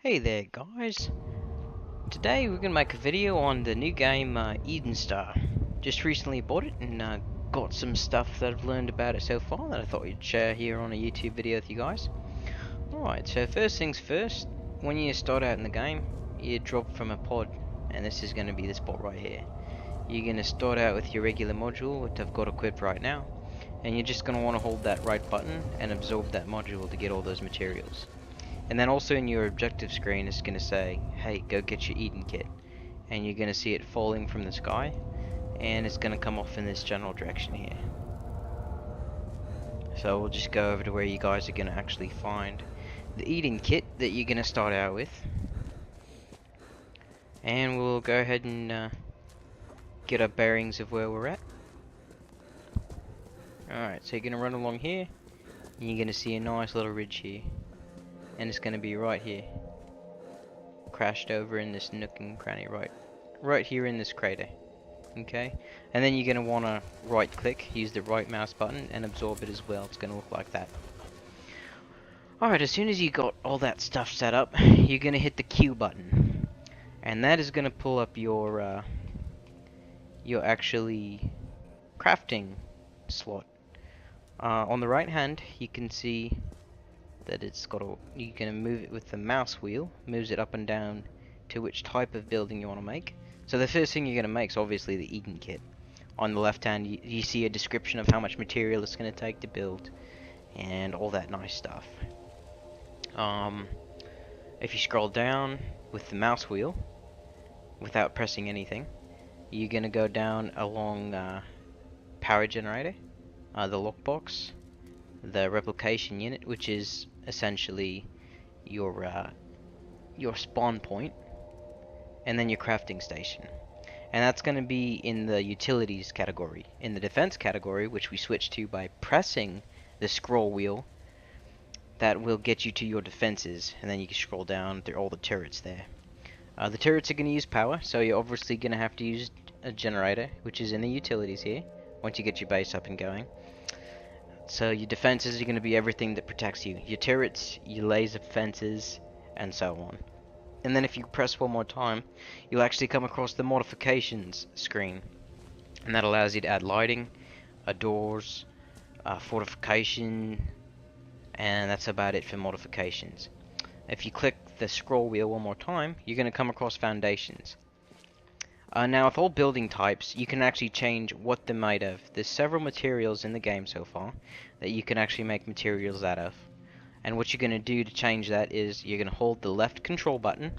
Hey there guys, today we're going to make a video on the new game Eden Star. Just recently bought it and got some stuff that I've learned about it so far that I thought we'd share here on a YouTube video with you guys. Alright, so first things first, when you start out in the game, you drop from a pod, and this is going to be the spot right here. You're going to start out with your regular module, which I've got equipped right now, and you're just going to want to hold that right button and absorb that module to get all those materials. And then also in your objective screen it's going to say, hey, go get your Eden kit. And you're going to see it falling from the sky, and it's going to come off in this general direction here. So we'll just go over to where you guys are going to actually find the Eden kit that you're going to start out with. And we'll go ahead and get our bearings of where we're at. Alright, so you're going to run along here, and you're going to see a nice little ridge here. And it's going to be right here, crashed over in this nook and cranny right here in this crater. Okay, and then you're going to want to right click, use the right mouse button and absorb it as well. It's going to look like that. Alright, as soon as you got all that stuff set up, you're going to hit the Q button, and that is going to pull up your actually crafting slot. On the right hand you can see that it's got you can move it with the mouse wheel, moves it up and down to which type of building you want to make. So the first thing you're going to make is obviously the Eden kit. On the left hand you see a description of how much material it's going to take to build and all that nice stuff. If you scroll down with the mouse wheel without pressing anything, you're going to go down along power generator, the lockbox, the replication unit, which is essentially your spawn point, and then your crafting station. And that's going to be in the utilities category. In the defense category, which we switch to by pressing the scroll wheel, that will get you to your defenses, and then you can scroll down through all the turrets there. The turrets are going to use power, so you're obviously going to have to use a generator, which is in the utilities here, once you get your base up and going. So your defenses are going to be everything that protects you. Your turrets, your laser fences, and so on. And then if you press one more time, you'll actually come across the modifications screen. And that allows you to add lighting, doors, fortification, and that's about it for modifications. If you click the scroll wheel one more time, you're going to come across foundations. Now with all building types, you can actually change what they're made of. There's several materials in the game so far that you can actually make materials out of. And what you're going to do to change that is you're going to hold the left control button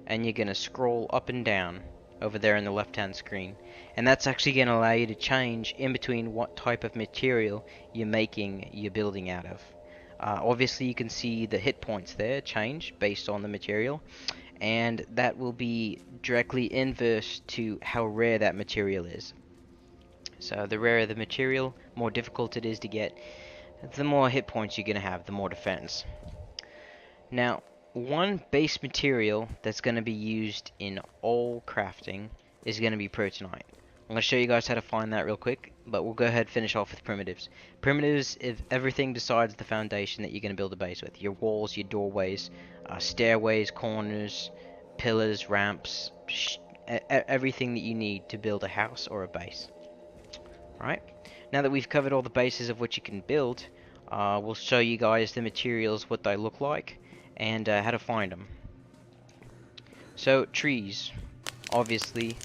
and you're going to scroll up and down over there in the left hand screen. And that's actually going to allow you to change in between what type of material you're making your building out of. Obviously you can see the hit points there change based on the material, and that will be directly inverse to how rare that material is. So the rarer the material, more difficult it is to get, the more hit points you're going to have, the more defense. Now, one base material that's going to be used in all crafting is going to be protonite. I'm going to show you guys how to find that real quick, but we'll go ahead and finish off with primitives. Primitives is everything besides the foundation that you're going to build a base with. Your walls, your doorways, stairways, corners, pillars, ramps, everything that you need to build a house or a base. Alright, now that we've covered all the bases of what you can build, we'll show you guys the materials, what they look like, and how to find them. So, trees, obviously,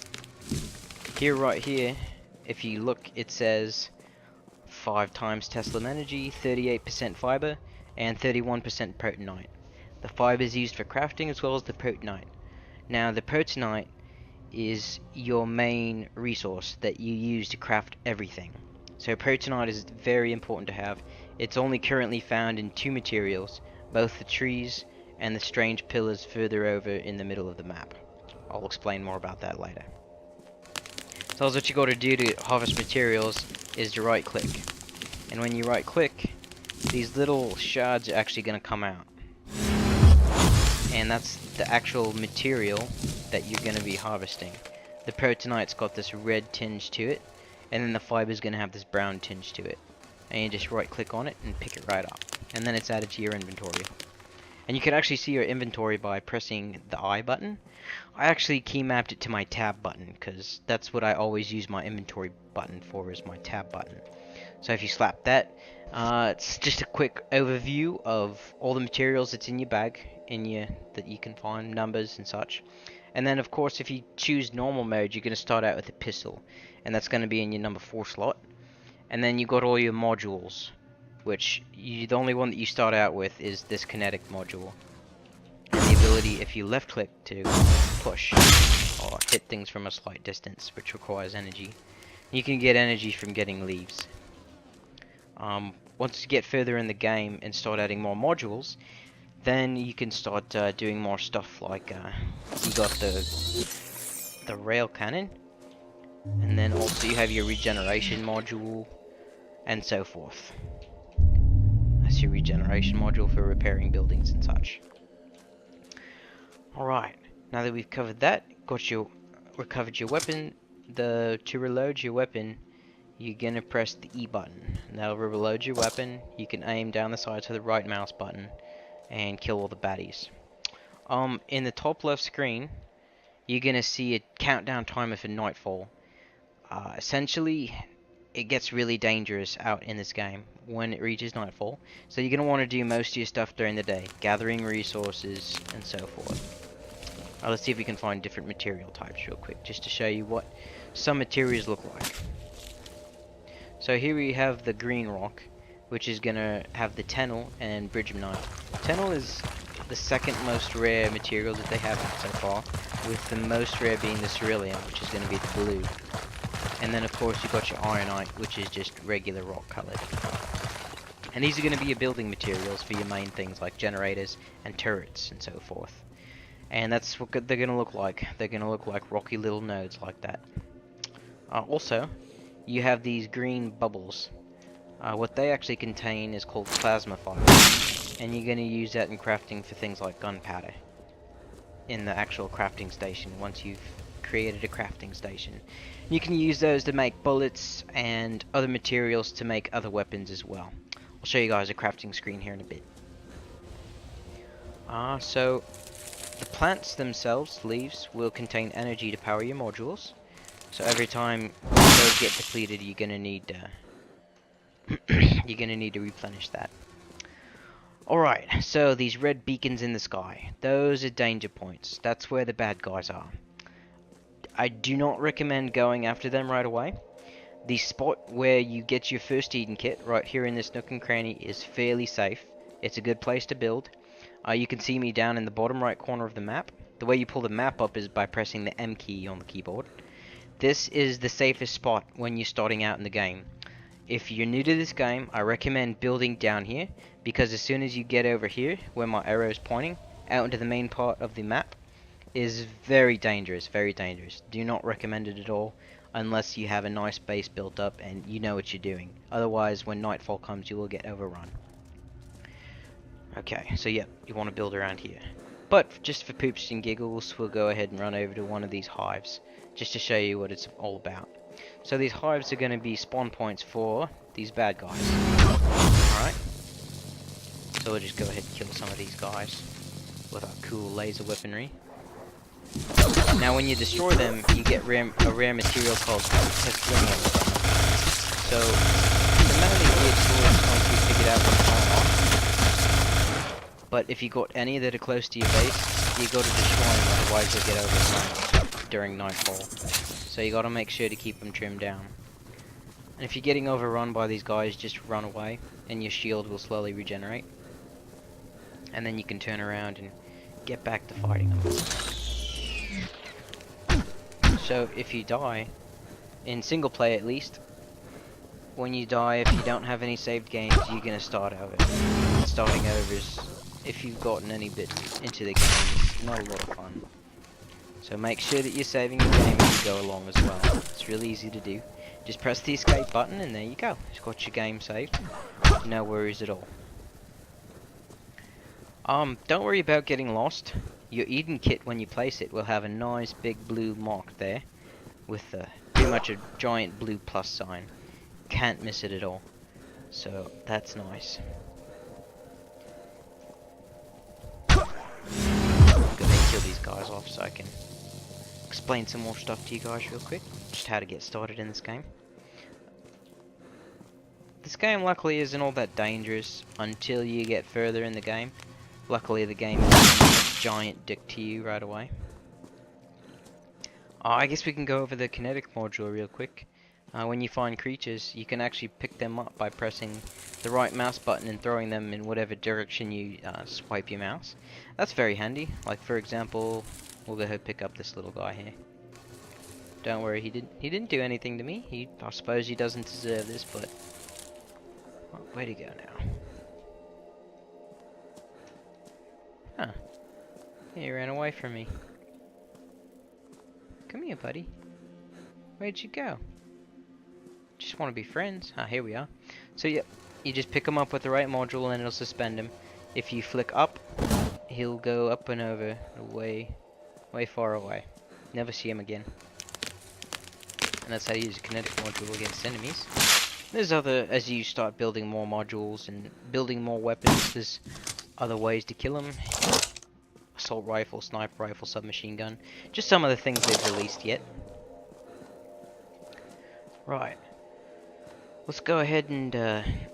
right here, if you look, it says 5 times Tesla energy, 38% fiber, and 31% protonite. The fiber is used for crafting as well as the protonite. Now the protonite is your main resource that you use to craft everything. So protonite is very important to have. It's only currently found in 2 materials, both the trees and the strange pillars further over in the middle of the map. I'll explain more about that later. So what you got to do to harvest materials is to right click. And when you right click, these little shards are actually going to come out. And that's the actual material that you're going to be harvesting. The protonite's got this red tinge to it, and then the fiber's going to have this brown tinge to it. And you just right click on it and pick it right up. And then it's added to your inventory. And you can actually see your inventory by pressing the I button. I actually key mapped it to my tab button because that's what I always use my inventory button for, is my tab button. So if you slap that, it's just a quick overview of all the materials that's in your bag, that you can find, numbers and such. And then of course if you choose normal mode, you're going to start out with a pistol, and that's going to be in your number 4 slot. And then you got all your modules, which the only one that you start out with is this kinetic module. And the ability, if you left click, to push or hit things from a slight distance, which requires energy. You can get energy from getting leaves. Once you get further in the game and start adding more modules, then you can start doing more stuff like you got the rail cannon, and then also you have your regeneration module, and so forth. That's your regeneration module for repairing buildings and such. Alright, now that we've covered that, recovered your weapon, to reload your weapon, you're gonna press the E button. And that'll reload your weapon. You can aim down the side to the right mouse button and kill all the baddies. In the top left screen, you're gonna see a countdown timer for nightfall. Essentially, it gets really dangerous out in this game when it reaches nightfall. So you're gonna want to do most of your stuff during the day, gathering resources and so forth. Let's see if we can find different material types real quick, just to show you what some materials look like. So here we have the green rock, which is gonna have the tennel and bridgemanite. Tennel is the second most rare material that they have so far, with the most rare being the cerulean, which is gonna be the blue. And then of course you've got your ironite, which is just regular rock colored. And these are gonna be your building materials for your main things like generators and turrets and so forth. And that's what they're gonna look like. They're gonna look like rocky little nodes like that. Also, you have these green bubbles. What they actually contain is called plasma fire, and you're going to use that in crafting for things like gunpowder in the actual crafting station once you've created a crafting station. You can use those to make bullets and other materials to make other weapons as well. I'll show you guys a crafting screen here in a bit. So the plants themselves, leaves, will contain energy to power your modules. So every time those get depleted, you're gonna need to replenish that. Alright, so these red beacons in the sky, those are danger points. That's where the bad guys are. I do not recommend going after them right away. The spot where you get your first Eden kit, right here in this nook and cranny, is fairly safe. It's a good place to build. You can see me down in the bottom right corner of the map. The way you pull the map up is by pressing the M key on the keyboard. This is the safest spot when you're starting out in the game. If you're new to this game, I recommend building down here, because as soon as you get over here, where my arrow is pointing, out into the main part of the map, is very dangerous, very dangerous. Do not recommend it at all, unless you have a nice base built up and you know what you're doing. Otherwise, when nightfall comes, you will get overrun. Okay, so yeah, you want to build around here. But, just for poops and giggles, we'll go ahead and run over to one of these hives, just to show you what it's all about. So these hives are going to be spawn points for these bad guys. Alright. So we'll just go ahead and kill some of these guys with our cool laser weaponry. Now when you destroy them, you get a rare material called testinium. So, the mainly geared towards once you figured out what's going on. But if you got any that are close to your base, you got to destroy them, otherwise they'll get overrun during nightfall. So you got to make sure to keep them trimmed down. And if you're getting overrun by these guys, just run away, and your shield will slowly regenerate. And then you can turn around and get back to fighting them. So if you die, in single play at least, when you die, if you don't have any saved games, you're going to start over. Starting over is, if you've gotten any bit into the game, it's not a lot of fun. So make sure that you're saving your game as you go along as well. It's really easy to do. Just press the escape button and there you go. You've got your game saved. No worries at all. Don't worry about getting lost. Your Eden kit, when you place it, will have a nice big blue mark there with pretty much a giant blue plus sign. Can't miss it at all. So that's nice. kill these guys off so I can explain some more stuff to you guys real quick. Just how to get started in this game. This game luckily isn't all that dangerous until you get further in the game. Luckily the game is a giant dick to you right away. I guess we can go over the kinetic module real quick. When you find creatures, you can actually pick them up by pressing the right mouse button and throwing them in whatever direction you swipe your mouse. That's very handy. Like for example, we'll go ahead and pick up this little guy here. Don't worry, he didn't do anything to me. I suppose he doesn't deserve this, but well, where'd he go now? Huh? He ran away from me. Come here, buddy. Where'd you go? Just want to be friends. Ah, here we are. So yep, you just pick him up with the right module and it'll suspend him. If you flick up, he'll go up and over, way far away. Never see him again. And that's how you use a kinetic module against enemies. There's as you start building more modules and building more weapons, there's other ways to kill them. Assault rifle, sniper rifle, submachine gun. Just some of the things they've released yet. Right. Let's go ahead and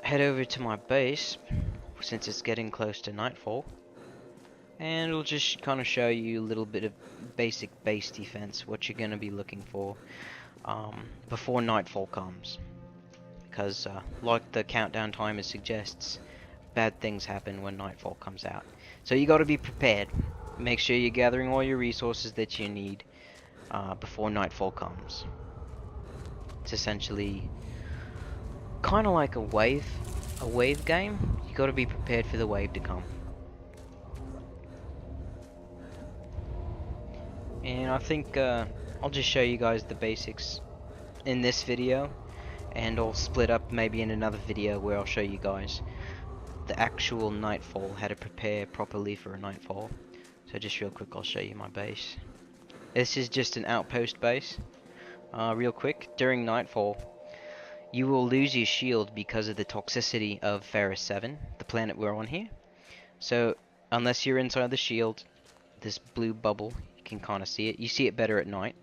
head over to my base, since it's getting close to nightfall. And we'll just kind of show you a little bit of basic base defense, what you're going to be looking for before nightfall comes. Because like the countdown timer suggests, bad things happen when nightfall comes out. So you got to be prepared. Make sure you're gathering all your resources that you need before nightfall comes. It's essentially kind of like a wave game. You got to be prepared for the wave to come. And I think I'll just show you guys the basics in this video, and I'll split up maybe in another video where I'll show you guys the actual nightfall, how to prepare properly for a nightfall. So just real quick, I'll show you my base. This is just an outpost base. Real quick, during nightfall, you will lose your shield because of the toxicity of Ferris 7, the planet we're on here. So unless you're inside the shield, this blue bubble, you can kind of see it. You see it better at night.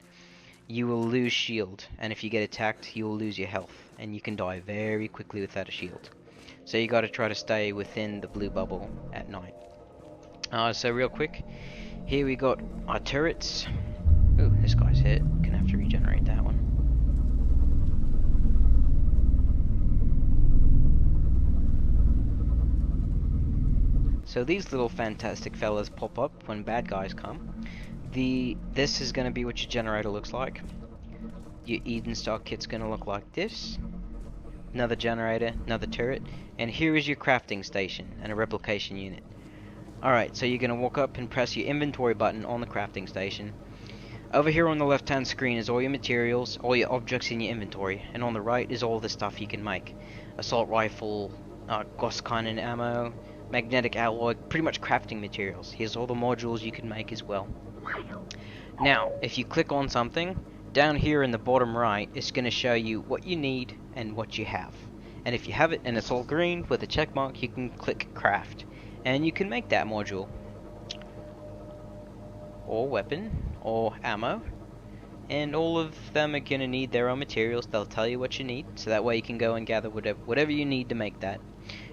You will lose shield, and if you get attacked, you will lose your health, and you can die very quickly without a shield. So you got to try to stay within the blue bubble at night. So real quick, here we got our turrets. Ooh, this guy's hit. Gonna have to regenerate that one. So these little fantastic fellas pop up when bad guys come. This is going to be what your generator looks like. Your Eden stock kit's going to look like this. Another generator, another turret, and here is your crafting station and a replication unit. Alright, so you're going to walk up and press your inventory button on the crafting station. Over here on the left hand screen is all your materials, all your objects in your inventory, and on the right is all the stuff you can make. Assault rifle, Goskainen ammo, magnetic alloy, pretty much crafting materials. Here's all the modules you can make as well. Now, if you click on something, down here in the bottom right, it's going to show you what you need and what you have. And if you have it and it's all green with a check mark, you can click craft. And you can make that module. Or weapon, or ammo. And all of them are going to need their own materials. They'll tell you what you need, so that way you can go and gather whatever you need to make that.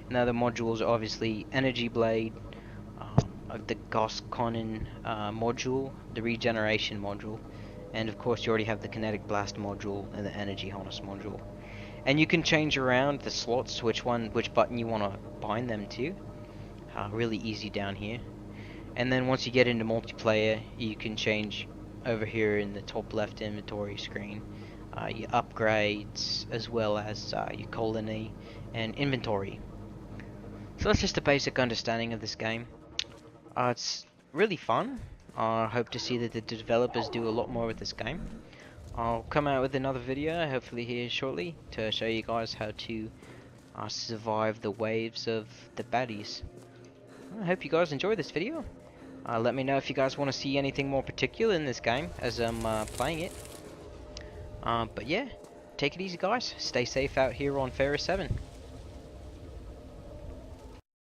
Now the modules are obviously energy blade, the Goskainen module, the regeneration module, and of course you already have the kinetic blast module and the energy harness module. And you can change around the slots, which button you want to bind them to. Really easy down here. And then once you get into multiplayer, you can change over here in the top left inventory screen your upgrades, as well as your colony and inventory. So that's just a basic understanding of this game. It's really fun. I hope to see that the developers do a lot more with this game. I'll come out with another video, hopefully here shortly, to show you guys how to survive the waves of the baddies. I hope you guys enjoy this video. Let me know if you guys want to see anything more particular in this game as I'm playing it. But yeah, take it easy guys. Stay safe out here on Ferris 7.